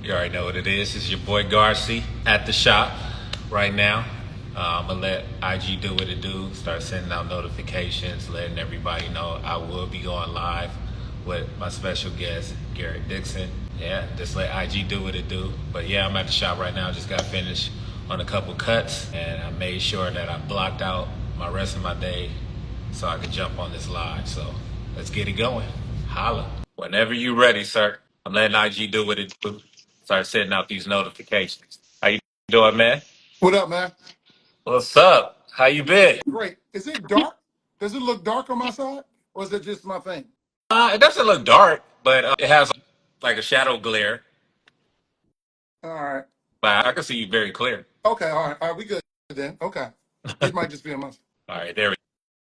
You already know what it is. It's your boy Garci at the shop right now. I'm gonna let IG do what it do. Start sending out notifications, letting everybody know I will be going live with my special guest Garrett Dixon. Yeah, just let IG do what it do. But yeah, I'm at the shop right now. Just got finished on a couple cuts, and I made sure that I blocked out my rest of my day so I could jump on this live. So let's get it going. Holla. Whenever you ready, sir. I'm letting IG do what it do. Start setting out these notifications. How you doing, man? What up, man? What's up? How you been? Great. Is it dark? Does it look dark on my side? Or is it just my thing? It doesn't look dark, but it has like a shadow glare. All right. But I can see you very clear. Okay, all right. All right, we good then. Okay. It might just be on my side. All right, there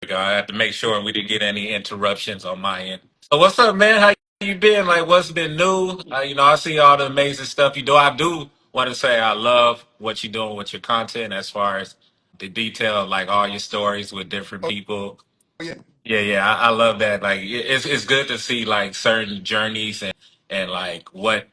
we go. I have to make sure we didn't get any interruptions on my end. So what's up, man? How you been? Like, what's been new? I see all the amazing stuff you do. I do want to say I love what you're doing with your content as far as the detail, like all your stories with different Oh, people. yeah. Yeah. I love that. Like, it's good to see like certain journeys and like what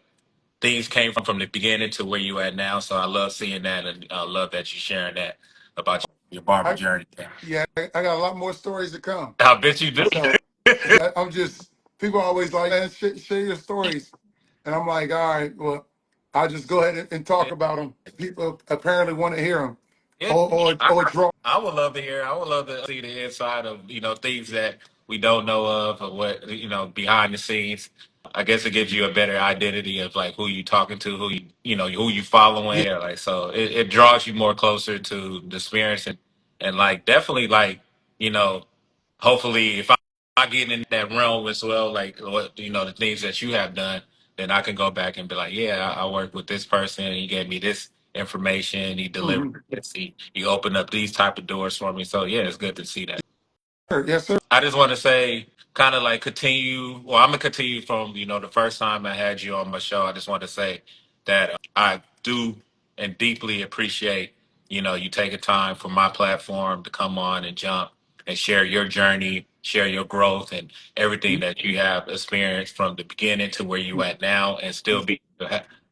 things came from the beginning to where you at now. So I love seeing that, and I love that you're sharing that about your barber I journey. yeah, I got a lot more stories to come. I bet you do. So I'm just people always like, man, share your stories. And I'm like, all right, well, I'll just go ahead and talk about them. People apparently want to hear them Yeah, or draw. I would love to hear. I would love to see the inside of things that we don't know of, or what behind the scenes. I guess it gives you a better identity of like who you talking to, who you following. Yeah. Yeah, like so it draws you more closer to the experience and like definitely like you know hopefully if I get in that realm as well, like what the things that you have done, then I can go back and be like, yeah, I worked with this person. He gave me this information. He delivered Hmm. this. He opened up these type of doors for me. So yeah, it's good to see that. Yes, sir. I just want to say, kind of like continue. Well, I'm gonna continue from the first time I had you on my show. I just want to say that I do and deeply appreciate you taking time for my platform to come on and jump and share your journey, share your growth, and everything that you have experienced from the beginning to where you at now, and still be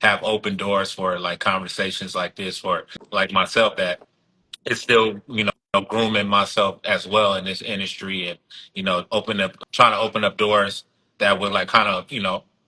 have open doors for like conversations like this for like myself that it's still grooming myself as well in this industry and open up trying to open up doors that would like kind of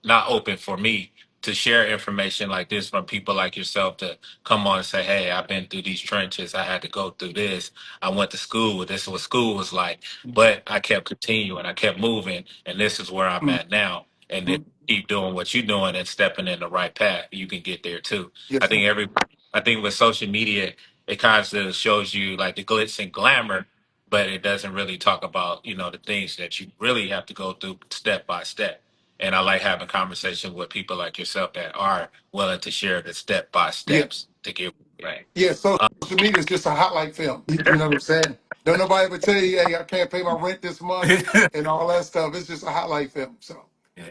not open for me to share information like this from people like yourself to come on and say, hey, I've been through these trenches, I had to go through this, I went to school, this is what school was like, but I kept continuing, I kept moving, and this is where I'm Mhm. at now. And if you keep doing what you're doing and stepping in the right path, you can get there too. i Yes, sir. think every I think with social media it kind of shows you like the glitz and glamour, but it doesn't really talk about the things that you really have to go through step by step. And I like having conversations with people like yourself that are willing to share the step by Yeah. steps to get right. Yeah, social media is just a highlight film. You know what I'm saying? Don't nobody ever tell you, hey, I can't pay my rent this month and all that stuff. It's just a highlight film. So,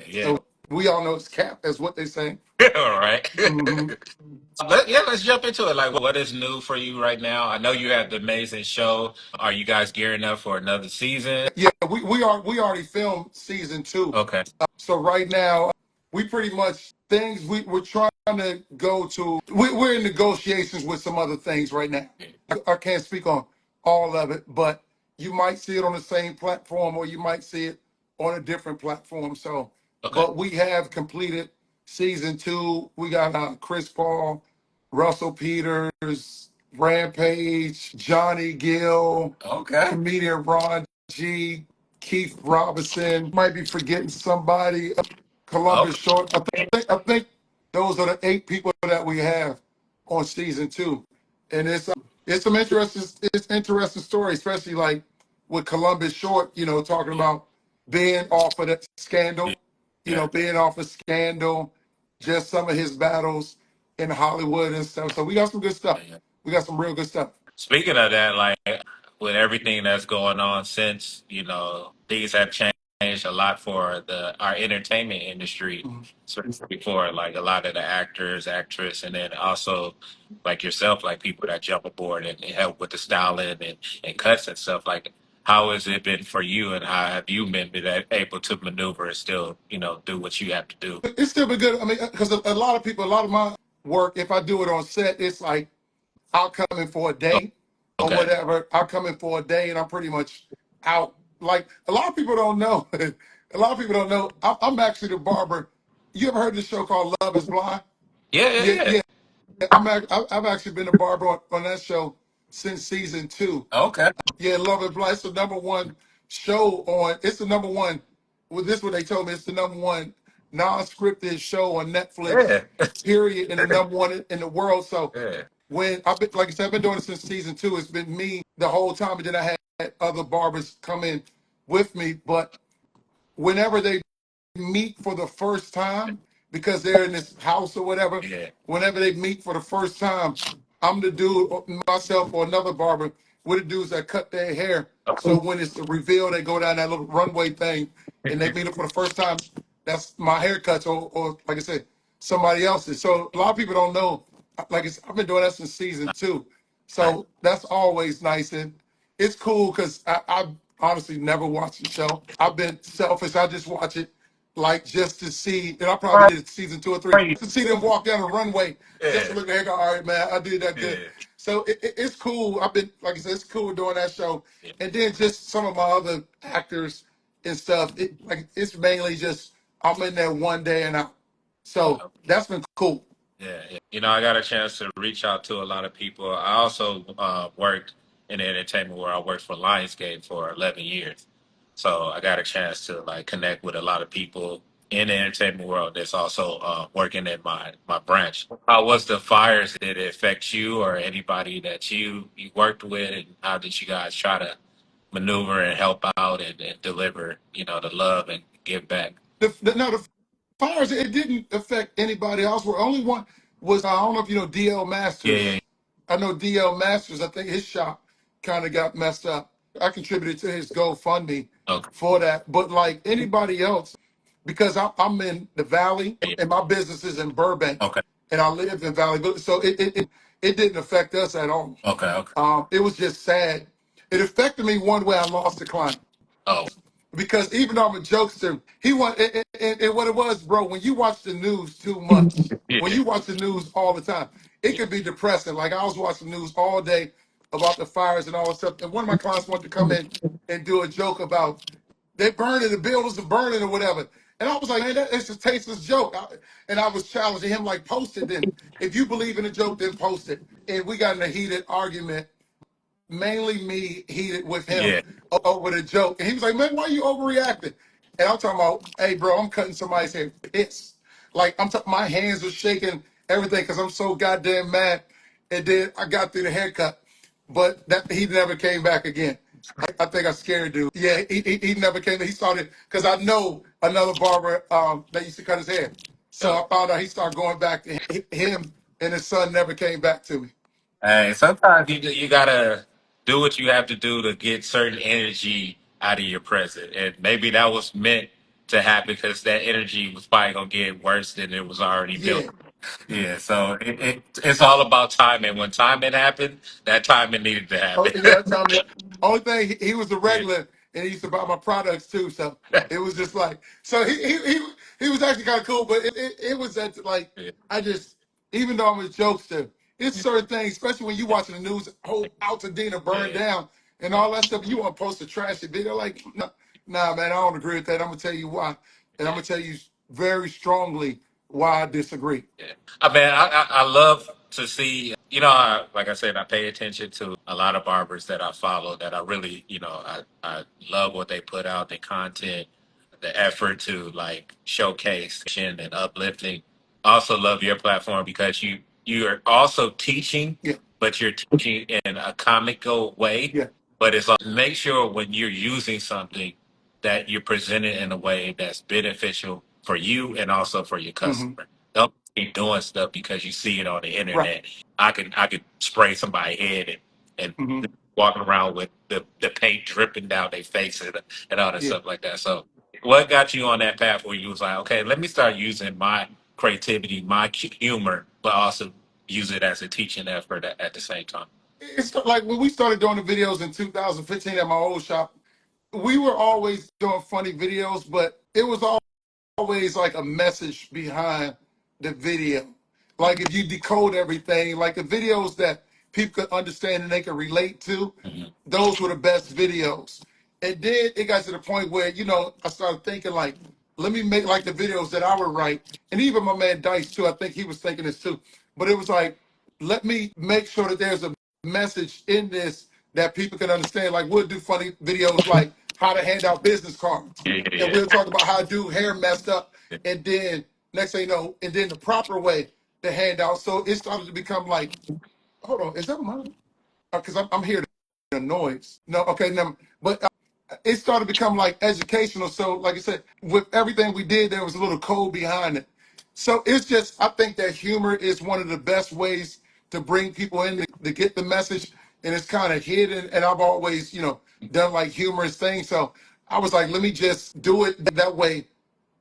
Yeah. so we all know it's cap. That's what they say. All right. Hmm. Let's jump into it. Like, what is new for you right now? I know you have the amazing show. Are you guys gearing up for another season? Yeah, we already filmed season 2. Okay. So right now, we pretty much things we're trying to go to. We're in negotiations with some other things right now. I can't speak on all of it, but you might see it on the same platform or you might see it on a different platform. So, Okay. but we have completed season 2. We got Chris Paul, Russell Peters, Rampage, Johnny Gill, Okay. comedian Ron G, Keith Robinson. Might be forgetting somebody. Columbus Okay. Short. I think those are the 8 people that we have on season 2, and it's some interesting story, especially like with Columbus Short. Talking about being off of that scandal. Yeah. Being off of scandal, just some of his battles in Hollywood and stuff. So we got some good stuff. Yeah. We got some real good stuff. Speaking of that, like with everything that's going on since, things have changed a lot for the our entertainment industry, Mhm. especially for like a lot of the actors, actress, and then also like yourself, like people that jump aboard and help with the styling and cuts and stuff. Like, how has it been for you, and how have you been able to maneuver and still, do what you have to do? It's still been good. I mean, because a lot of people, a lot of my work, if I do it on set, it's like I'll come in for a Oh, day or okay. whatever. I'll come in for a day and I'm pretty much out. Like a lot of people don't know. A lot of people don't know. I'm actually the barber. You ever heard this show called Love Is Blind? Yeah, Yeah, yeah, yeah. I've actually been a barber on that show since season 2. yeah. Okay. Yeah, Love Is Blind. It's the number one show on. It's the number one. Well, this is what they told me. It's the number one non-scripted show on Netflix. Yeah. Period, and the number one in the world. So Yeah. when I've been, like I said, I've been doing it since season 2. It's been me the whole time, and then I had other barbers come in with me. But whenever they meet for the first time, because they're in this house or whatever, Yeah. whenever they meet for the first time, I'm the dude, myself or another barber, with the dudes that cut their hair. So when it's the reveal, they go down that little runway thing and they meet up for the first time. That's my haircuts, or like I said, somebody else's. So a lot of people don't know. I've been doing that since season 2. Nice. So that's always nice. And it's cool because I honestly never watched the show. I've been selfish. I just watch it like just to see, and I probably did season 2 or 3, Right. to see them walk down the runway, just to Yeah. look at it, go, all right, man, I did that good. Yeah. So it's cool. I've been, like I said, it's cool doing that show. Yeah. And then just some of my other actors and stuff, it's mainly just I'm in there one day and out. So that's been cool. Yeah, yeah. I got a chance to reach out to a lot of people. I also worked in the entertainment where I worked for Lionsgate for 11 years. So I got a chance to like connect with a lot of people in the entertainment world that's also working in my branch. How was the fires? Did it affect you or anybody that you worked with? And how did you guys try to maneuver and help out and deliver, the love and give back? No, the fires, it didn't affect anybody else. We're only one was, I don't know if you know DL Yeah, Masters. yeah. I know DL Masters. I think his shop kind of got messed up. I contributed to his GoFundMe Okay. for that. But like anybody else, because I'm in the Valley Yeah. and my business is in Burbank Okay. and I live in Valley, so it didn't affect us at all. Okay. Okay. It was just sad. It affected me one way. I lost a client Oh, because even though I'm a jokester, he want and what it was, bro. When you watch the news too much, when yeah. you watch the news all the time, it Yeah. could be depressing. Like I was watching the news all day about the fires and all this stuff, and one of my clients wanted to come in and do a joke about they burning the buildings are burning or whatever. And I was like, man, it's a tasteless joke. And I was challenging him, like, post it then. If you believe in the joke, then post it. And we got in a heated argument, mainly me heated with him Yeah. over the joke. And he was like, man, why you overreacting? And I'm talking about, hey, bro, I'm cutting somebody's hair pissed. Like, I'm talking, my hands are shaking, everything, because I'm so goddamn mad. And then I got through the haircut. But that he never came back again. I think I scared dude. Yeah, he never came. He started, because I know another barber that used to cut his hair. So Yeah. I found out he started going back to him, and his son never came back to me. Hey, sometimes you gotta do what you have to do to get certain energy out of your present, and maybe that was meant to happen because that energy was probably gonna get worse than it was already Yeah. built. Yeah, so it's all about timing. When timing happened, that timing needed to Oh, happen. yeah, that's how many. Only thing he was a Yeah, regular, and he used to buy my products too. So it was just like, so he was actually kind of cool, but it was that like yeah, I just, even though I'm a jokester, it's certain things, especially when you watching the news, whole Altadena burned yeah, down and all that stuff. You want to post a trashy video like, nah, man, I don't agree with that. I'm gonna tell you why, and I'm yeah. gonna tell you very strongly why I disagree. Yeah. I mean, I love to see, like I said, I pay attention to a lot of barbers that I follow that I really, I love what they put out, the content, the effort to like showcase and uplifting. I also love your platform because you are also teaching, Yeah, but you're teaching in a comical way. yeah, But it's like make sure when you're using something that you present it in a way that's beneficial for you and also for your hmm, customer. Don't keep doing stuff because you see it on the right, internet. I could spray somebody's head hmm, and walking around with the paint dripping down their face and all that yeah. stuff like that. So what got you on that path where you was like, okay, let me start using my creativity, my humor, but also use it as a teaching effort at the same time? It's like when we started doing the videos in 2015 at my old shop. we were always doing funny videos, but it was always like a message behind the video. Like if you decode everything, like the videos that people could understand and they could relate to, those were the best videos. And then it got to the point where, I started thinking like, let me make like the videos that I would write. And even my man Dice too, I think he was thinking this too. But it was like, let me make sure that there's a message in this that people can understand. Like we'll do funny videos like how to hand out business cards. Yeah, And yeah, we'll talk about how to do hair messed up. yeah. And then next thing you know, and then the proper way to hand out. So it started to become like, hold on, is that mine? Because I'm here to hear the noise. No, okay, no, but it started to become like educational. So, like I said, with everything we did, there was a little code behind it. So it's just, I think that humor is one of the best ways to bring people in to get the message, and it's kind of hidden. And I've always, done like humorous things. So I was like, let me just do it that way.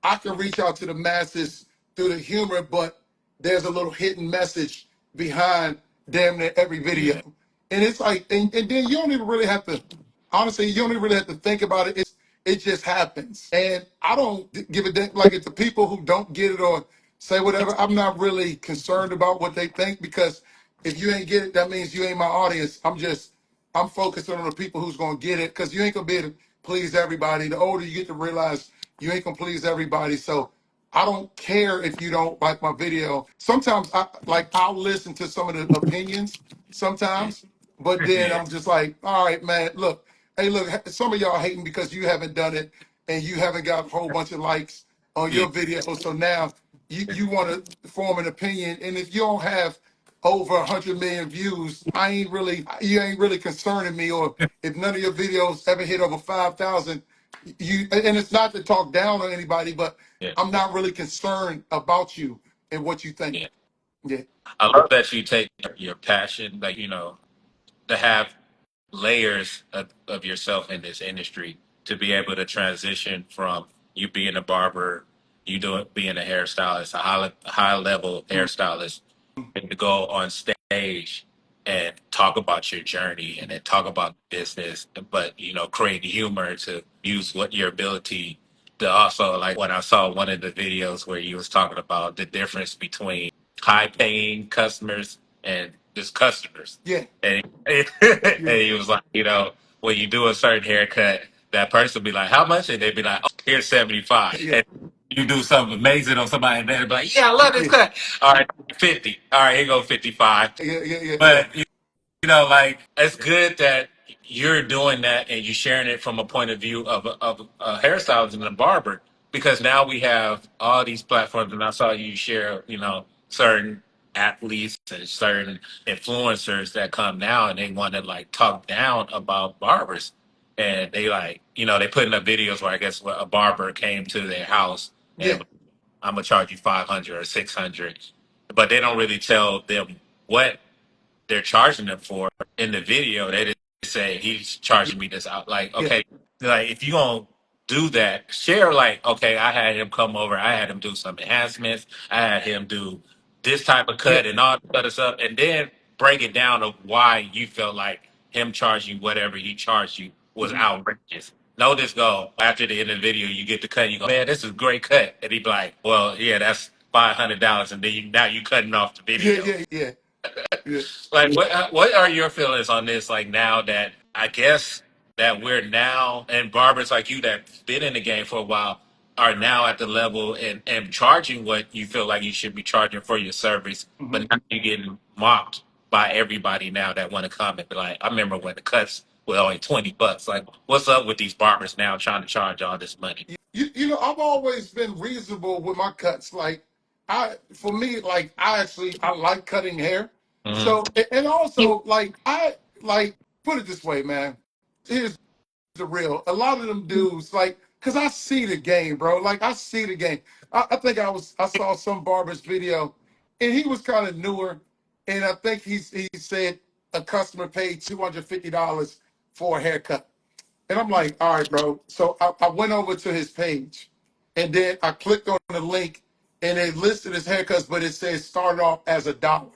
I can reach out to the masses through the humor, but there's a little hidden message behind damn near every video. Yeah. And it's like, and then you don't even really have to, honestly, you don't even really have to think about it. It just happens. And I don't give a damn, like if the people who don't get it or say whatever, I'm not really concerned about what they think because if you ain't get it, that means you ain't my audience. I'm focusing on the people who's gonna get it because you ain't gonna be able to please everybody. The older you get to realize you ain't gonna please everybody. So I don't care if you don't like my video. Sometimes I'll listen to some of the opinions sometimes, but then Yeah. I'm just like, all right, man, look, hey, look, some of y'all hating because you haven't done it and you haven't got a whole bunch of likes on Yeah. your video. So now you want to form an opinion, and if you don't have over 100 million views, you ain't really concerning me. Or if none of your videos ever hit over 5,000, and it's not to talk down on anybody, but Yeah. I'm not really concerned about you and what you think. Yeah. Yeah, I love that you take your passion, like, to have layers of yourself in this industry to be able to transition from you being a barber, being a hairstylist, a high level hairstylist, and to go on stage and talk about your journey and then talk about business, but create humor to use what your ability to also, like when I saw one of the videos where you was talking about the difference between high paying customers and just customers. yeah, And, and yeah, he was like, when you do a certain haircut, that person be like, how much? And they'd be like, oh, here's 75. yeah, And you do something amazing on somebody and they'd be like, yeah, I love this yeah, cut. All right, 50. All right, here go 55. yeah, yeah, yeah, yeah, But like it's good that you're doing that and you're sharing it from a point of view of a hairstylist and a barber because now we have all these platforms and I saw you share, certain athletes and certain influencers that come now and they want to like talk down about barbers and they like, they put in the videos where I guess a barber came to their house yeah, and I'm gonna charge you 500 or 600, but they don't really tell them what they're charging them for in the video. They didn't say he's charging me this out. Like, yeah, okay, like if you gonna do that, share like, okay, I had him come over, I had him do some enhancements, I had him do this type of yeah, cut and all that other stuff, and then break it down of why you felt like him charging whatever he charged you was mhm, outrageous. No, this go after the end of the video, you get the cut, you go, man, this is a great cut, and he be like, well, yeah, that's $500, and then now you cutting off the yeah, video. yeah, yeah, yeah. Like, what are your feelings on this? Like now that I guess that we're now and barbers like you that've been in the game for a while are now at the level and charging what you feel like you should be charging for your service, Mhm. but now you're getting mocked by everybody now that want to come and be like, I remember when the cuts were only $20. Like, what's up with these barbers now trying to charge all this money? I've always been reasonable with my cuts. Like for me, like I like cutting hair. Hmm. So and also like put it this way, man. Here's the real. A lot of them dudes like, cause I see the game, bro. Like I see the game. I think I saw some barber's video, and he was kind of newer, and I think he said a customer paid $250 for a haircut. And I'm like, all right, bro. So I went over to his page and then I clicked on the link and it listed his haircuts, but it says started off as $1,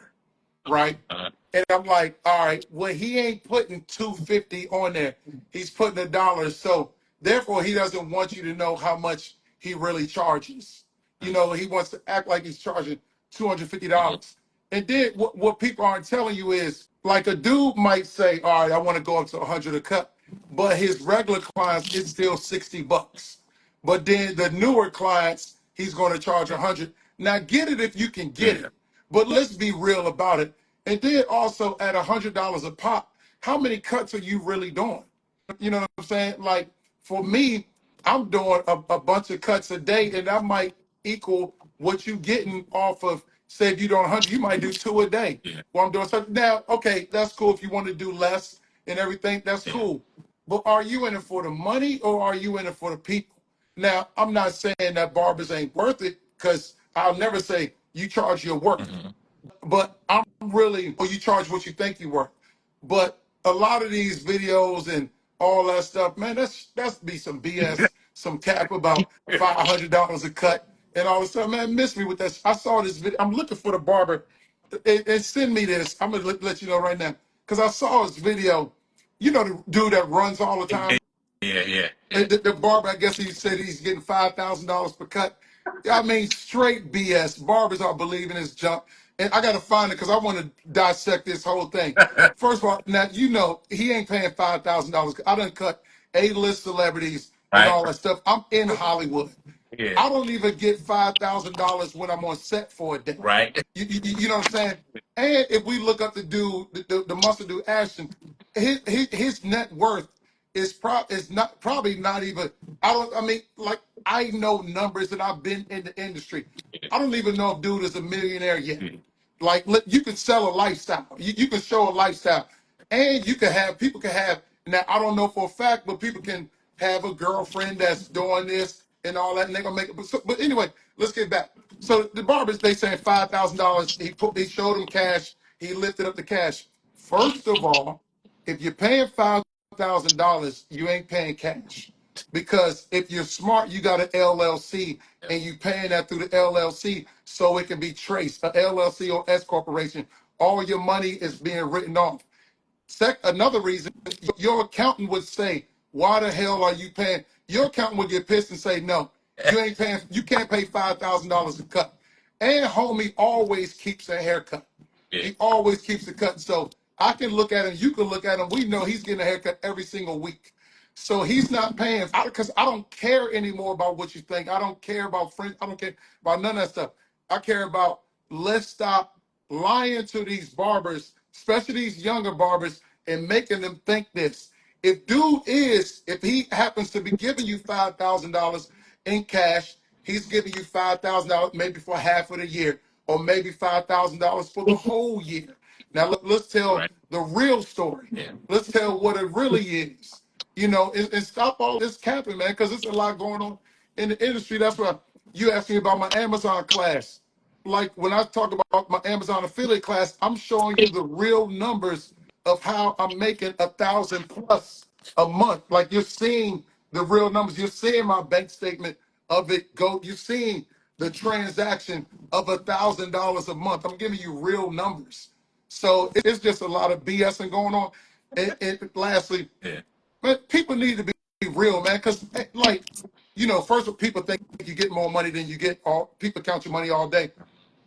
right? Uh, And I'm like, all right, well, he ain't putting 250 on there. He's putting $1. So Therefore, he doesn't want you to know how much he really charges. You know, he wants to act like he's charging Mhm. $250. And then what people aren't telling you is like a dude might say, all right, I want to go up to 100 a cut, but his regular clients, it's still $60. But then the newer clients, he's going to charge 100. Now get it if you can get Yeah. it. But let's be real about it. And then also at $100 a pop, how many cuts are you really doing? You know what I'm saying? Like for me, I'm doing a bunch of cuts a day, and that might equal what you getting off of. Say if you doing 100, you might do two a day. Yeah. Well, I'm doing something now. Okay, that's cool. If you want to do less and everything, that's Yeah. cool. But are you in it for the money or are you in it for the people? Now, I'm not saying that barbers ain't worth it because I'll never say you charge your worth, Hmm. but I'm really, or you charge what you think you worth. But a lot of these videos and all that stuff, man, that's be some BS, some cap about $500 a cut and all this stuff. Man, miss me with that. I saw this video. I'm looking for the barber and send me this. I'm gonna let you know right now because I saw this video. You know the dude that runs all the Yeah. time. Yeah. Yeah. The barber, I guess he said he's getting $5,000 per cut. I mean, straight BS. Barbers are believing this junk, and I got to find it because I want to dissect this whole thing. First of all, now you know he ain't paying $5,000. I done cut A-list celebrities and Right. all that stuff. I'm in Hollywood. Yeah. I don't even get $5,000 when I'm on set for a day. Right. You know what I'm saying? And if we look up the dude, the muscle dude Ashton, his net worth is not probably not even. I mean, like I know numbers and I've been in the industry. I don't even know if dude is a millionaire yet. Yeah. Like you can sell a lifestyle. You can show a lifestyle, and you can have people can have. Now I don't know for a fact, but people can have a girlfriend that's doing this and all that, and they're gonna make it. But anyway, let's get back. So the barbers they saying $5,000. He showed them cash. He lifted up the cash. First of all, if you're paying $5,000, you ain't paying cash. Because if you're smart, you got an LLC and you paying that through the LLC so it can be traced. A LLC or S corporation, all your money is being written off. Another reason, your accountant would say, "Why the hell are you paying?" Your accountant would get pissed and say, "No, you ain't paying. You can't pay $5,000 a cut." And homie always keeps a haircut. Yeah. He always keeps a cut. So I can look at him. You can look at him. We know he's getting a haircut every single week. So he's not paying because I don't care anymore about what you think. I don't care about friends. I don't care about none of that stuff. I care about let's stop lying to these barbers, especially these younger barbers, and making them think this. If he happens to be giving you $5,000 in cash, he's giving you $5,000 maybe for half of the year, or maybe $5,000 for the whole year. Now let's tell Right. the real story. Yeah. Let's tell what it really is. You know, and stop all this capping, man, because there's a lot going on in the industry. That's why you asked me about my Amazon class. Like when I talk about my Amazon affiliate class, I'm showing you the real numbers of how I'm making 1,000 plus a month. Like you're seeing the real numbers. You're seeing my bank statement of it go. You're seeing the transaction of $1,000 a month. I'm giving you real numbers. So it's just a lot of BSing going on. And lastly, Yeah. man, people need to be real, man. Because like, you know, first of all, people think you get more money than you get. All people count your money all day.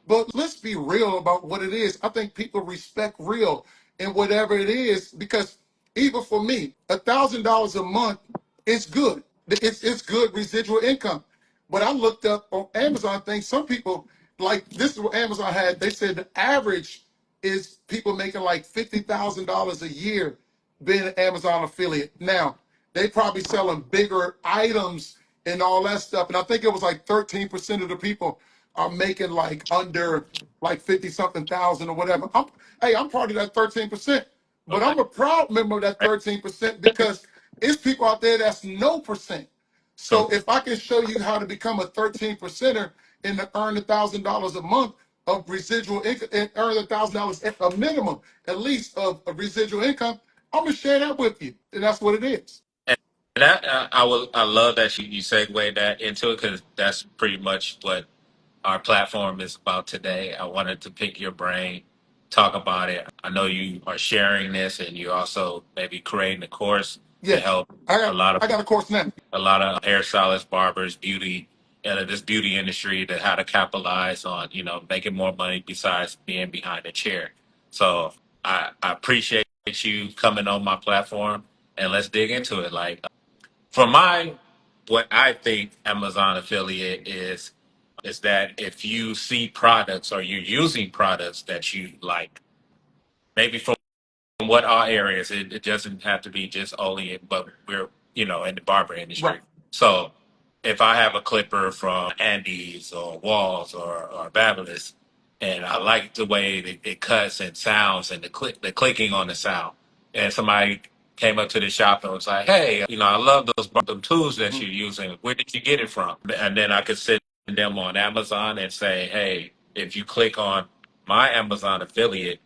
But let's be real about what it is. I think people respect real and whatever it is because even for me, $1,000 a month is good. It's good residual income. But I looked up on Amazon things. Some people like this is what Amazon had. They said the average is people making like $50,000 a year being an Amazon affiliate. Now they probably selling bigger items and all that stuff. And I think it was like 13% of the people are making like under like 50 something thousand or whatever. I'm part of that 13%, but Okay. I'm a proud member of that 13% because it's people out there that's no percent. So So if I can show you how to become a 13 percenter and to earn $1,000 a month of residual income and earn $1,000 a minimum at least of residual income, I'm gonna share that with you, and that's what it is. and that I love that you segue that into it because that's pretty much what our platform is about today. I wanted to pick your brain, talk about it. I know you are sharing this, and you also maybe creating a course to Yes, help a lot of I got a course now. hairstylists, barbers, beauty, this beauty industry to how to capitalize on, making more money besides being behind a chair. So I appreciate you coming on my platform, and let's dig into it. Like for my, what I think Amazon affiliate is that if you see products or you're using products that you like, maybe from what our areas, it doesn't have to be just only, but we're, in the barber Right. industry. So if I have a clipper from Andes or Walls or Babyliss, and I like the way it cuts and sounds and the clicking on the sound, and somebody came up to the shop and was like, "Hey, I love those them tools that Mhm. you're using. Where did you get it from?" And then I could send them on Amazon and say, "Hey, if you click on my Amazon affiliate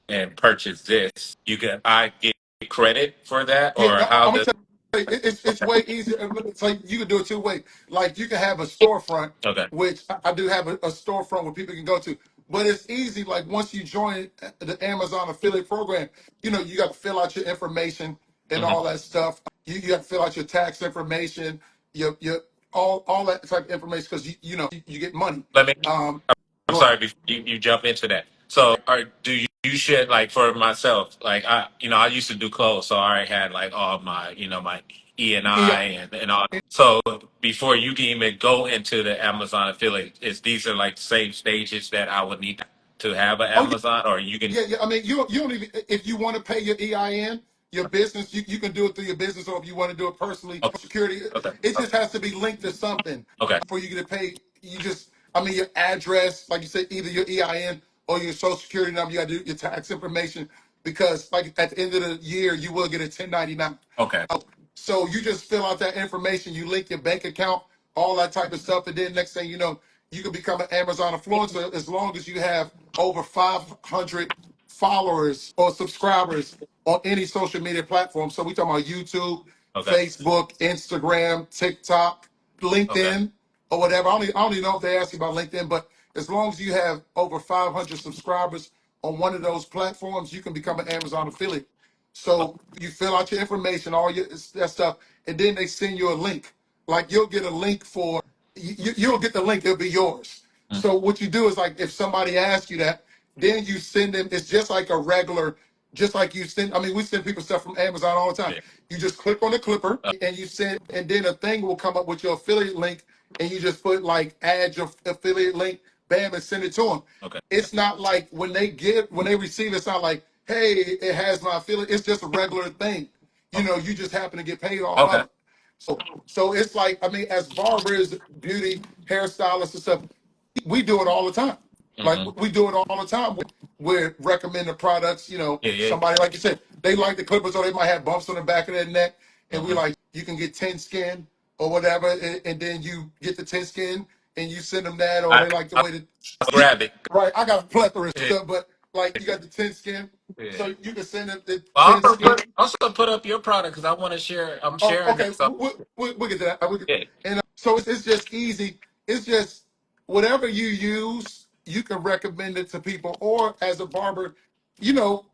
and purchase this, I get credit for that, Yeah, or how I'm gonna does?" tell you, it's way easier. It's like you can do it two ways. Like you can have a storefront, Okay. which I do have a storefront where people can go to. But it's easy. Like once you join the Amazon affiliate program, you got to fill out your information and Hmm. all that stuff. You got to fill out your tax information, your all that type of information because you get money. Let me. Um, I'm go ahead. sorry. You jump into that. So, do you should, like, for myself? Like, I used to do clothes, so I already had like all my, my E and Yeah, I and all. So before you can even go into the Amazon affiliate, is these are like the same stages that I would need to have an oh Amazon, or you can? yeah, yeah. I mean, you don't even if you want to pay your EIN, your business, you can do it through your business, or if you want to do it personally, Okay. security. Okay. It just has to be linked to something Okay. for you to pay. I mean, your address, like you said, either your EIN or your social security number. You got to do your tax information because, like, at the end of the year, you will get a 1099. Okay. So you just fill out that information, you link your bank account, all that type of stuff, and then next thing you know, you can become an Amazon influencer as long as you have over 500 followers or subscribers on any social media platform. So we talking about YouTube, Okay. Facebook, Instagram, TikTok, Okay. LinkedIn, or whatever. I don't even know if they ask you about LinkedIn, but as long as you have over 500 subscribers on one of those platforms, you can become an Amazon affiliate. So you fill out your information, all your that stuff, and then they send you a link. Like you'll get a link for you'll get the link. It'll be yours. Mm. So what you do is like if somebody asks you that, then you send them. It's just like a regular, just like you send. I mean, we send people stuff from Amazon all the time. Yeah. You just click on the clipper and you send, and then a thing will come up with your affiliate link, and you just put like add your affiliate link, bam, and send it to them. Okay. It's not like when they receive it, it's not like, hey, it has my affiliate. It's just a regular thing. You just happen to get paid off of Okay. it. So it's like, I mean, as barbers, beauty, hairstylists and stuff, we do it all the time. Like Hmm. we do it all the time. We're recommending products. Yeah. Yeah. Somebody like you said, they like the clippers, or they might have bumps on the back of their neck, and we Hmm. like you can get 10 skin or whatever, and then you get the 10 skin and you send them that, or I they like the I way that grab it. right. I got a plethora of Yeah. stuff, but like you got the 10 skin, Yeah. so you can send them the Well, 10 skin. also put up your product because I want to share. I'm Oh, sharing okay. it. So We'll get to that. yeah. And so it's just easy. It's just whatever you use, you can recommend it to people. Or as a barber, you know,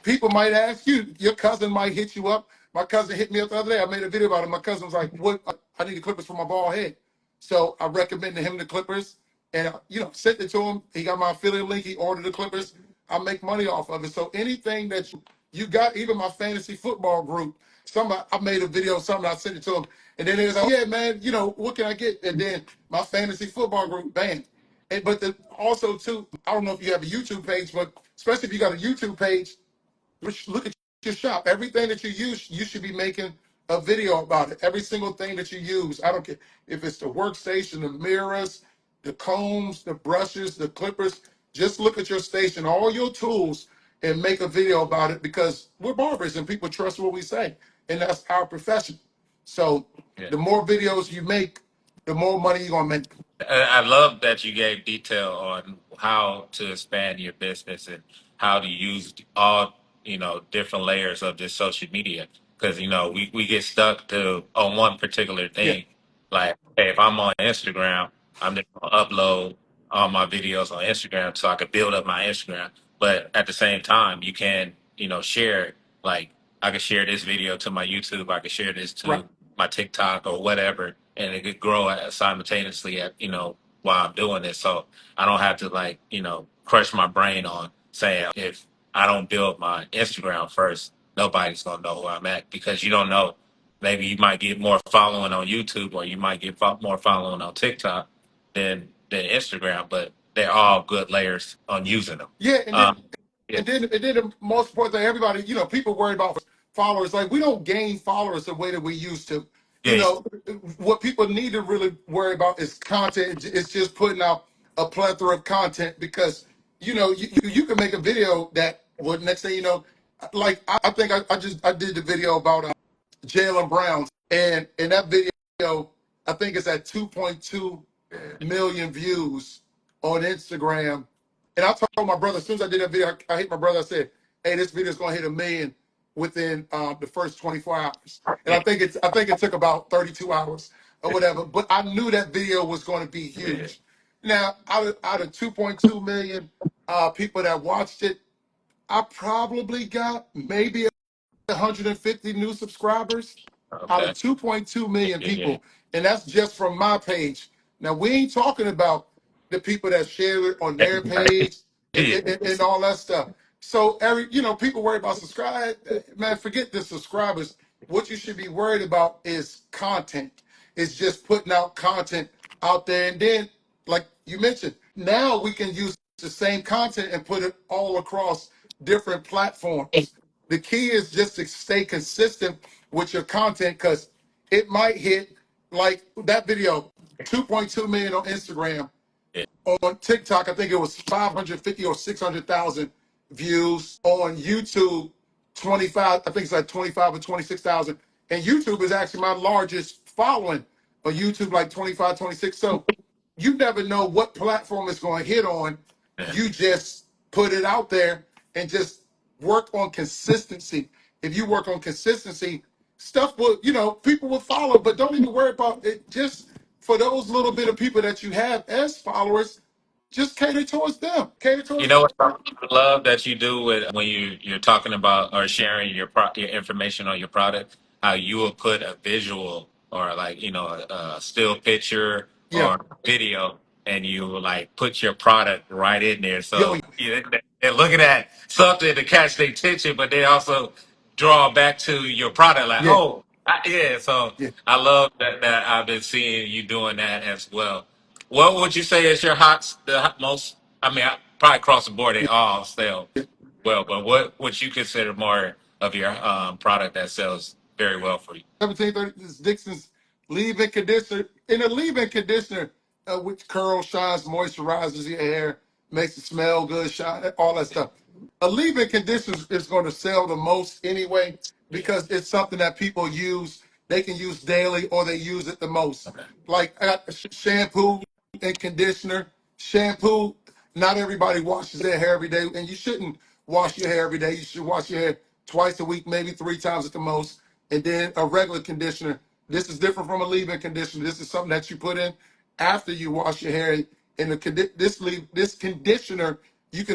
people might ask you, your cousin might hit you up. My cousin hit me up the other day. I made a video about it. My cousin was like, "What? I need the clippers for my bald head." So I recommended him the clippers, and sent it to him. He got my affiliate link. He ordered the clippers. I make money off of it. So anything that you got, even my fantasy football group, somebody I made a video, of something I sent it to him, and then they was like, "Yeah, man, what can I get?" And then my fantasy football group, bam. But also too, I don't know if you have a YouTube page, but especially if you got a YouTube page, look at your shop. Everything that you use, you should be making a video about it. Every single thing that you use. I don't care if it's the workstation, the mirrors, the combs, the brushes, the clippers. Just look at your station, all your tools, and make a video about it because we're barbers and people trust what we say. And that's our profession. So Yeah. the more videos you make, the more money you're gonna make. I love that you gave detail on how to expand your business and how to use all different layers of this social media because we get stuck to on one particular Yeah. thing. Like, hey, if I'm on Instagram, I'm just gonna upload all my videos on Instagram so I could build up my Instagram. But at the same time, you can share like I could share this video to my YouTube. I could share this Right. to my TikTok or whatever, and it could grow simultaneously at while I'm doing this. So I don't have to like crush my brain on saying if I don't build my Instagram first, nobody's gonna know who I'm at because you don't know. Maybe you might get more following on YouTube or you might get more following on TikTok than Instagram, but they're all good layers on using them. Yeah, Yeah, and then the most important thing, everybody, people worry about followers. Like we don't gain followers the way that we used to. You yeah, know, what people need to really worry about is content. It's just putting out a plethora of content because you can make a video that would next thing you know, like I think I did the video about Jalen Brown, and in that video, I think it's at 2.2 million views on Instagram. And I told my brother as soon as I did that video, I hit my brother. I said, "Hey, this video is going to hit 1 million within the first 24 hours." And yeah, I think it took about 32 hours or whatever. But I knew that video was going to be yeah. huge. Now, out of 2.2 million people that watched it, I probably got maybe 150 new subscribers out of Okay. 2.2 Yeah, million yeah, yeah. people. And that's just from my page. Now, we ain't talking about the people that share it on their page Yeah. and all that stuff. So, people worry about subscribe. Man, forget the subscribers. What you should be worried about is content. It's just putting out content out there. And then, like you mentioned, now we can use the same content and put it all across different platforms. The key is just to stay consistent with your content because it might hit like that video, 2.2 million on Instagram. Yeah. On TikTok, I think it was 550 or 600,000 views. On YouTube, 25, I think it's like 25 or 26,000. And YouTube is actually my largest following on YouTube, like 25, 26. So you never know what platform it's going to hit on. Yeah. You just put it out there and just work on consistency. If you work on consistency, stuff will, people will follow, but don't even worry about it. Just for those little bit of people that you have as followers, just cater towards them. Cater You towards know them. what I love that you do with when you're talking about or sharing your information on your product, how you will put a visual or like a still picture Yeah. or video, and you will like put your product right in there. Yo, So they're looking at something to catch their attention, but they also draw back to your product. Like, yeah, oh, yeah. So yeah. I love that I've been seeing you doing that as well. What would you say is the most? I mean, probably across the board, they all sell well. But what would you consider more of your product that sells very well for you? 1730 this is Dixon's leave-in conditioner. In a leave-in conditioner, which curls, shines, moisturizes your hair, makes it smell good, shine, all that stuff. A leave-in conditioner is going to sell the most anyway Yeah. because it's something that people use. They can use daily or they use it the most. Okay. Like shampoo and conditioner. Shampoo, not everybody washes their hair every day, and you shouldn't wash your hair every day. You should wash your hair twice a week, maybe 3 times at the most. And then a regular conditioner. This is different from a leave-in conditioner. This is something that you put in after you wash your hair. And this conditioner you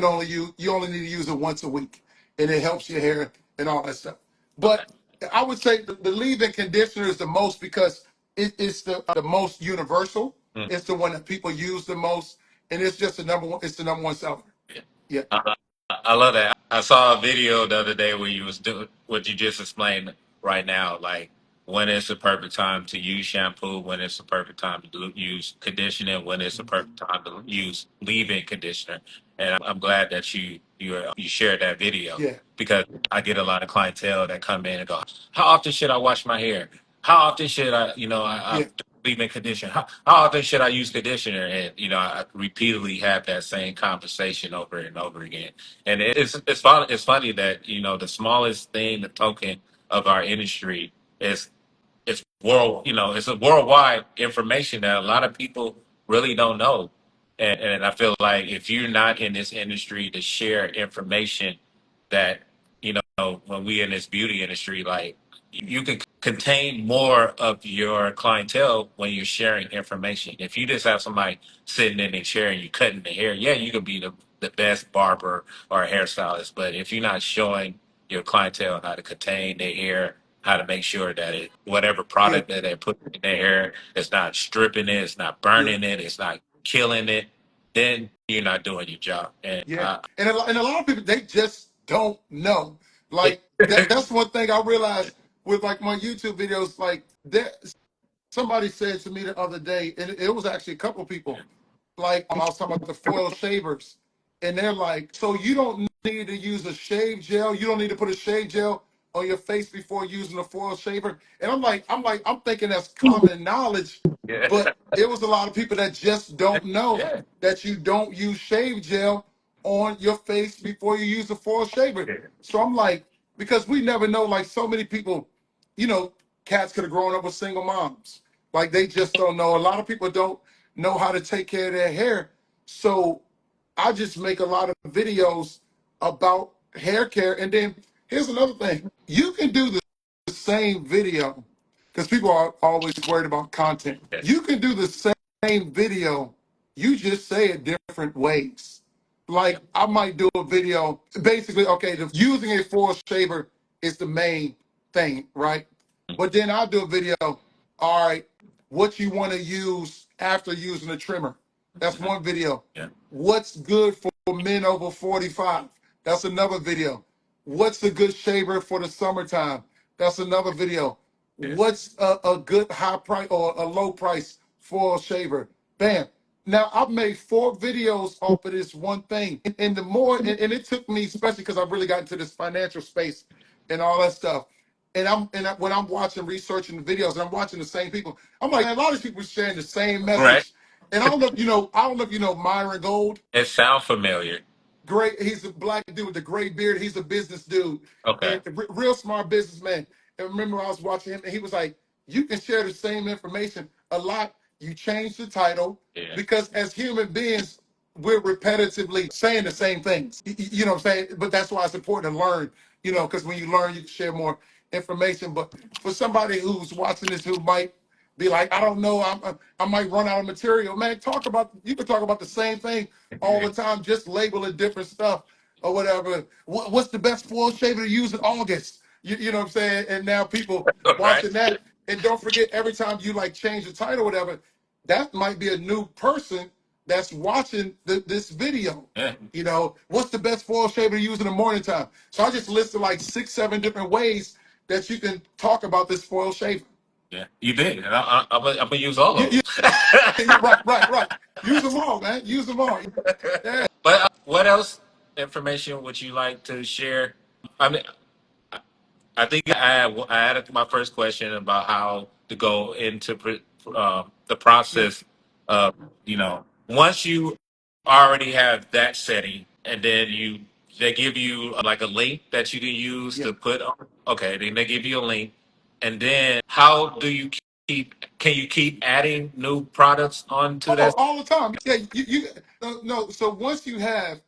only need to use it once a week, and it helps your hair and all that stuff. Okay. But I would say the leave-in conditioner is the most because it's the most universal. Mm. It's the one that people use the most, and it's just the number one. It's the number one seller. Yeah. Yeah, I love that. I saw a video the other day where you was doing what you just explained right now, like when it's the perfect time to use shampoo, when it's the perfect time to use conditioner, when it's the perfect time to use leave-in conditioner. And I'm glad that you shared that video yeah, because I get a lot of clientele that come in and go, "How often should I wash my hair? How often should I yeah. leave-in conditioner? How often should I use conditioner?" And I repeatedly have that same conversation over and over again. And it's funny that the smallest thing, the token of our industry is it's it's a worldwide information that a lot of people really don't know. And I feel like if you're not in this industry to share information that when we in this beauty industry, like you can contain more of your clientele when you're sharing information. If you just have somebody sitting in a chair and you cutting the hair, yeah, you could be the best barber or hairstylist. But if you're not showing your clientele how to contain their hair, how to make sure that whatever Yeah, product that they put in their hair, it's not stripping it, it's not yeah, burning it, it's not killing it, then you're not doing your job. And yeah. And a lot of people, they just don't know. Like that's one thing I realized with like my YouTube videos. Like there, somebody said to me the other day, and it was actually a couple of people. Like I was talking about the foil shavers, and they're like, so you don't need to use a shave gel. You don't need to put a shave gel on your face before using a foil shaver. And I'm thinking that's common knowledge, yeah, but it was a lot of people that just don't know yeah, that you don't use shave gel on your face before you use a foil shaver. yeah, So I'm like, because we never know, like so many people, you know, cats could have grown up with single moms. Like they just don't know. A lot of people don't know how to take care of their hair. So I just make a lot of videos about hair care. And then here's another thing. You can do the same video because people are always worried about content. yeah, You can do the same video. You just say it different ways. yeah, Like I might do a video, basically, okay, using a foil shaver is the main thing, right? But then I'll do a video, all right, what you want to use after using a trimmer. That's mhm, one video. yeah, What's good for men over 45? That's another video. What's a good shaver for the summertime? That's another video. yeah, What's a good high price or a low price for a shaver? Bam. Now I've made 4 videos off of this one thing, and the more, and it took me, especially because I've really got into this financial space and all that stuff. When I'm watching, researching the videos, and I'm watching the same people, I'm like, man, a lot of these people are sharing the same right. message. And I don't know if you know, I don't know if you know Myron Gold. It sounds familiar. Great, he's a black dude with a gray beard. He's a business dude Okay. and a real smart businessman. And remember, I was watching him, and he was like, "You can share the same information a lot. You change the title Yeah. because as human beings, we're repetitively saying the same things. You know what I'm saying? But that's why it's important to learn. You know, because when you learn, you can share more information. But for somebody who's watching this who might be like, I don't know, I might run out of material. Man, you can talk about the same thing all the time, just label it different stuff or whatever. What's the best foil shaver to use in August? You know what I'm saying? And now people Right. watching that, and don't forget every time you like change the title or whatever, that might be a new person that's watching this video. Yeah. You know, what's the best foil shaver to use in the morning time? So I just listed like 6, 7 different ways that you can talk about this foil shaver. Yeah. You did. And I'm gonna use all You, of them. yeah, right. Use them all, man. Use them all. Yeah. But what else information would you like to share? I mean, I think I added my first question about how to go into the Yeah. process of, once you already have that setting, and then they give you like a link that you can use Yeah. to put on. Okay, then they give you a link, and then how do you can you keep adding new products onto Oh, that? all the time. Yeah. You no. So once you have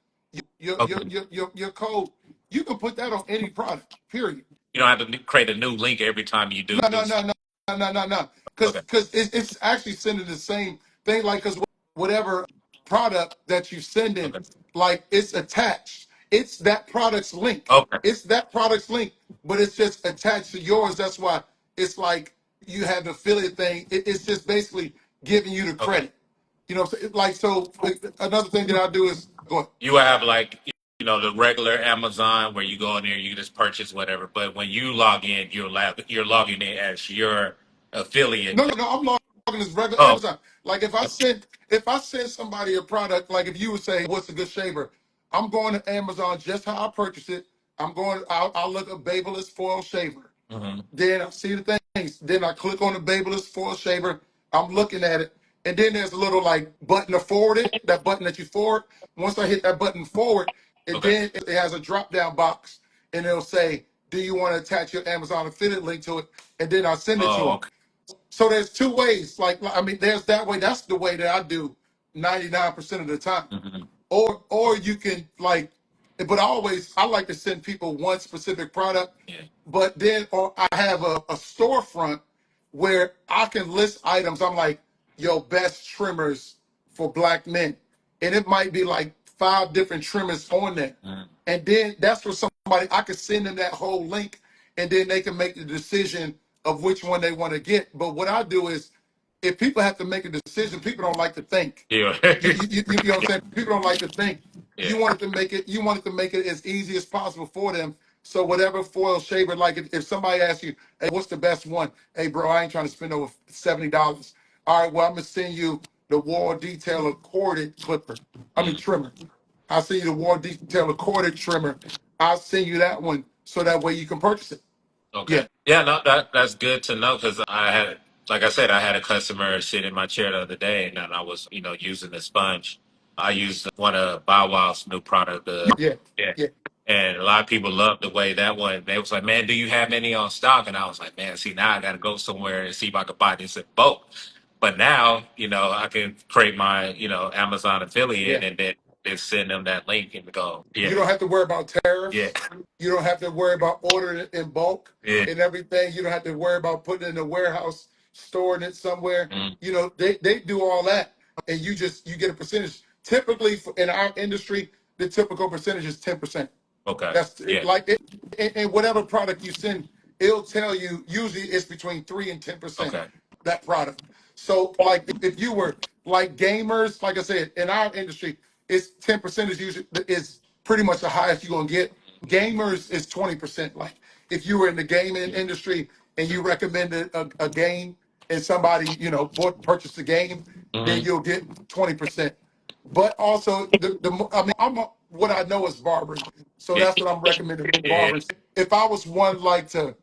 Okay, your code, you can put that on any product. Period. you don't have to create a new link every time you do No, no, no, something. no, no. Okay, Because it's actually sending the same thing. Like, because whatever product that you send in, okay, like it's attached. It's that product's link. okay, It's that product's link, but it's just attached to yours. That's why it's like you have the affiliate thing. It's just basically giving you the okay. credit. You know, like, another thing that I do is go ahead. You have like the regular Amazon where you go in there, you just purchase whatever. But when you log in, you're logging in as your affiliate. No, I'm logging this regular Oh, Amazon. Like if I send somebody a product, like if you would say, what's a good shaver? I'm going to Amazon just how I purchase it. I'll look up Babyliss foil shaver. hmm, Then I see the things. Then I click on the Babyliss foil shaver. I'm looking at it. And then there's a little like button to forward it, that button that you forward. Once I hit that button forward, and okay. then it has a drop down box and it'll say, do you want to attach your Amazon affiliate link to it? And then I send it to Oh, them. okay. So there's 2 ways. Like I mean, there's that way. That's the way that I do 99% of the time. Hmm. Or you can like, but I like to send people one specific product. Yeah. But then or I have a storefront where I can list items. I'm like, yo, best trimmers for black men, and it might be like 5 different trimmers on there. And then that's for somebody, I could send them that whole link and then they can make the decision of which one they want to get. But what I do is, if people have to make a decision, people don't like to think. Yeah. You know what I'm saying? People don't like to think. Yeah. You wanted to make it as easy as possible for them. So whatever foil shaver, like if somebody asks you, hey, what's the best one? Hey, bro, I ain't trying to spend over $70. All right, well, I'm gonna send you the wall detailer corded clipper. I mean Mm. trimmer. I'll send you the wall detailer corded trimmer. I'll send you that one so that way you can purchase it. Okay. Yeah, Yeah, no, that's good to know because I had, like I said, I had a customer sit in my chair the other day, and then I was, using the sponge. I used one of Bow Wow's new product, yeah, yeah, yeah. and a lot of people loved the way that one. They was like, "Man, do you have any on stock?" And I was like, "Man, see, now I got to go somewhere and see if I could buy this in bulk." But now, I can create my, Amazon affiliate Yeah. and then send them that link and go, You yeah, don't have to worry about yeah, tariffs. You don't have to worry about ordering it in bulk yeah, and everything. You don't have to worry about putting it in a warehouse, storing it somewhere. mm, They do all that, and you get a percentage. Typically, in our industry, the typical percentage is 10%. okay, That's yeah, like it, and whatever product you send, it'll tell you usually it's between 3 and 10% okay, that product. So like if you were like gamers, like I said, in our industry, it's 10% is usually is pretty much the highest you're gonna get. Gamers is 20%. Like if you were in the gaming industry and you recommended a game and somebody purchased the game, then hmm, you'll get 20%. But also I mean what I know is barbering, so yeah, that's what I'm recommending yeah, barbers. If I was one like to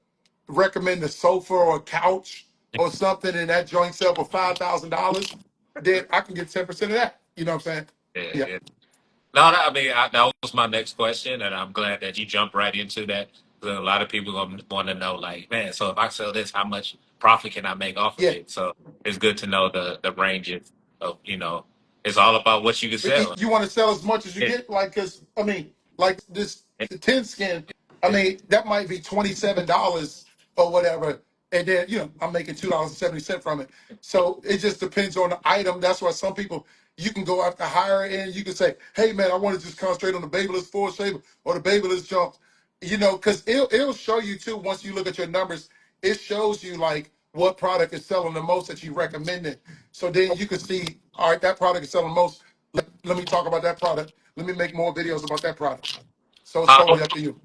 recommend a sofa or a couch or something, and that joint sell for $5,000, then I can get 10% of that. You know what I'm saying? yeah, Yeah, yeah. No, no, I mean, that was my next question, and I'm glad that you jumped right into that. 'Cause a lot of people gonna want to know, like, man, so if I sell this, how much profit can I make off of yeah. it? So it's good to know the ranges of, it's all about what you can sell. You want to sell as much as you Yeah, get, like, because I mean, like this the 10 skin, I mean, that might be $27 or whatever, and then I'm making $2.70 from it. So it just depends on the item. That's why some people, you can go after higher end. You can say, hey man, I want to just concentrate on the babyless full shaver or the babyless jumps, because it'll show you too. Once you look at your numbers, it shows you like what product is selling the most that you recommended. So then you can see, all right, that product is selling the most. Let me talk about that product. Let me make more videos about that product. So it's how totally up to you.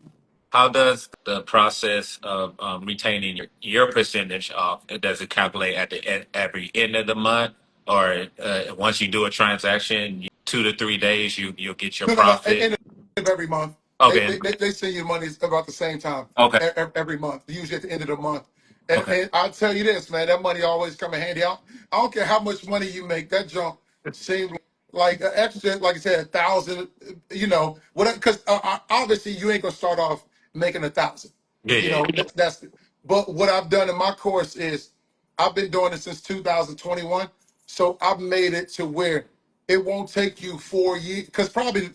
how does the process of retaining your percentage off? Does it calculate at every end of the month, or once you do a transaction, 2 to 3 days you'll get your No. profit? End of every month, they, Okay, they, they they send you money about the same time okay, every month, usually at the end of the month. And, okay, and I'll tell you this, man, that money always come in handy. I don't care how much money you make, that junk seems like an extra, like I said, 1,000, whatever. Because obviously you ain't gonna start off making 1,000. yeah, yeah, That's. But what I've done in my course is I've been doing it since 2021, so I've made it to where it won't take you 4 years. Because probably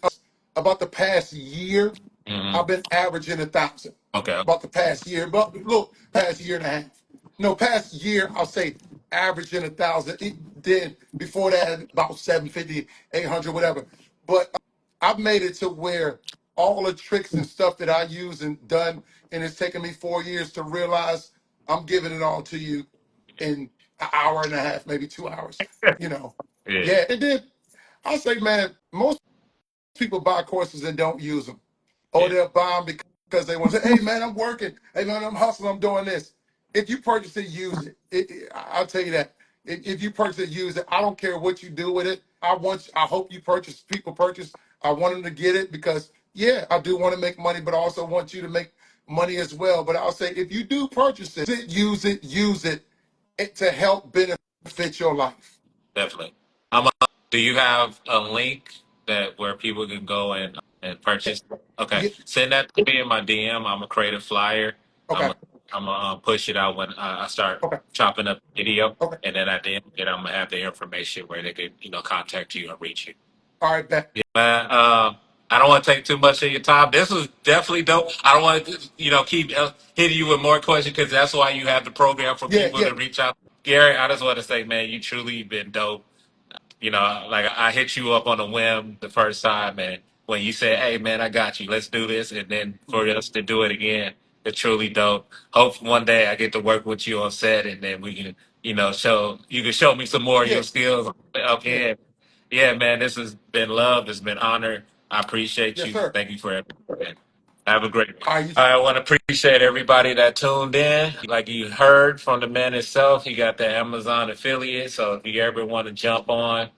about the past year, yeah. I've been averaging 1,000 Okay. about the past year. But look, past year and a half. No, past year, I'll say averaging 1,000. Then before that, about 750, 800, whatever. But I've made it to where all the tricks and stuff that I use and done, and it's taken me 4 years to realize I'm giving it all to you in an hour and a half, maybe 2 hours. You know, Yeah. yeah. And then I say, man, most people buy courses and don't use them, or Yeah. they'll buy them because they want to say, "Hey, man, I'm working. Hey, man, I'm hustling. I'm doing this." If you purchase it, use it. I'll tell you that. If you purchase it, use it. I don't care what you do with it. I hope you purchase. People purchase. I want them to get it because, yeah, I do want to make money, but I also want you to make money as well. But I'll say, if you do purchase it, use it to help benefit your life. Definitely. Do you have a link that where people can go and Yeah, purchase? Okay. yeah. Send that to me in my DM. I'm gonna create a flyer. I'm Okay, gonna, I'm gonna push it out when I start okay, chopping up the video, okay. and then at the end, I'm gonna have the information where they can contact you and reach you. All right, bet. Yeah, man. I don't want to take too much of your time. This was definitely dope. I don't want to, keep hitting you with more questions because that's why you have the program for Yeah, people yeah. to reach out. Gary, I just want to say, man, you truly been dope. Like I hit you up on a whim the first time, and when you say, "Hey, man, I got you. Let's do this," and then for us to do it again, it's truly dope. Hope one day I get to work with you on set, and then we can, show you can show me some more of Yeah, your skills. yeah, Okay, yeah, man, this has been love. It's been honor. I appreciate yes, you. sir. Thank you for everything. Have a great one. All right, I want to appreciate everybody that tuned in. Like you heard from the man himself, he got the Amazon affiliate. So if you ever want to jump on,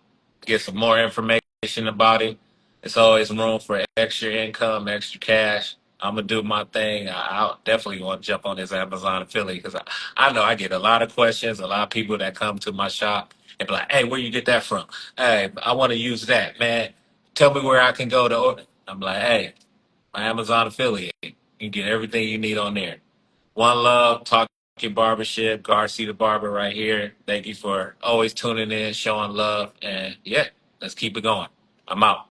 get some more information about it, it's always room for extra income, extra cash. I'm gonna do my thing. I'll definitely want to jump on this Amazon affiliate because I know I get a lot of questions, a lot of people that come to my shop and be like, "Hey, where you get that from? Hey, I want to use that, man. Tell me where I can go to order." I'm like, "Hey, my Amazon affiliate. You can get everything you need on there." One love, talking barbership, Garcia the barber right here. Thank you for always tuning in, showing love, and yeah, let's keep it going. I'm out.